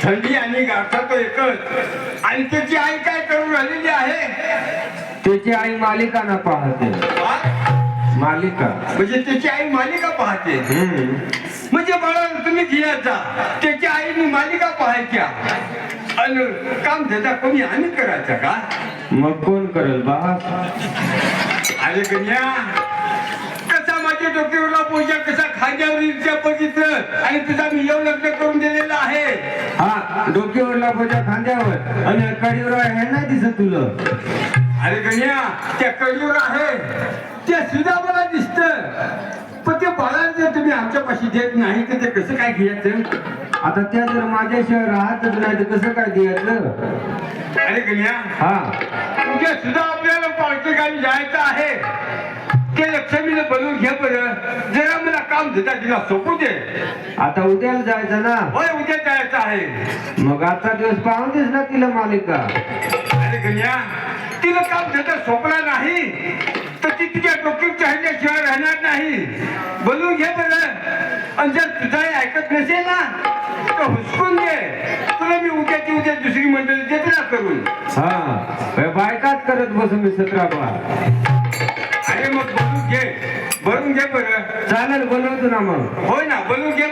थंडी आणि गारठा तो एकच. आणि त्याची आई काय करून राहिलेली आहे? त्याची आई मालिकांना पाहते. मालिका म्हणजे त्याची आई मालिका पाहते. म्हणजे बाळा तुम्ही घ्यायचा त्याची आईने मालिका पाहायच्या आणि काम धंदा कोणी आम्ही करायचा का? मग कोण करेल बा? अरे कन्या, कसा माझ्या डोक्यावरला बोजा कसा खांद्यावर इच्छा बघितलं आणि तुझा मी येऊ लग्न करून दिलेला आहे. हा, डोक्यावरला बोजा खांद्यावर आणि कडीवर हे नाही दिसत तुला? अरे कन्या, त्या कळीवर आहे ते सुद्धा मला दिसत. पण ते बाळाला जर तुम्ही आमच्यापाशी देत नाही तर ते कसं काय घ्यायचं? आता त्या जर माझ्याशिवाय राहतच नाही तर कसं काय द्यायचं? अरे कन्या, हा, उद्या सुद्धा आपल्याला पालखी गावी जायचं आहे. ते लक्ष्मीला बनवून घ्या बरं. जरा मला काम देता तिला सोपू दे. आता उद्याला जायचं ना? होय, उद्या जायचं आहे. मग आजचा दिवस पाहून देस ना तिला मालिका. अरे कन्या, तिला काम देता सोपला नाही तर ती तुझ्या डोक्याच्या ह्याच्याशिवाय राहणार नाही. बोलून घे बरं. आणि जर तुझाही ऐकत नसेल ना तर हुसकून घे. तुला मी उद्याची उद्या दुसरी मंडळी देते ना करून. हा, बायकाच करत बसू मी 17 बार. अरे मग बोलून घे, भरून घे बरं. चालेल, बोलवतो ना मग. होय ना, बोलून घे.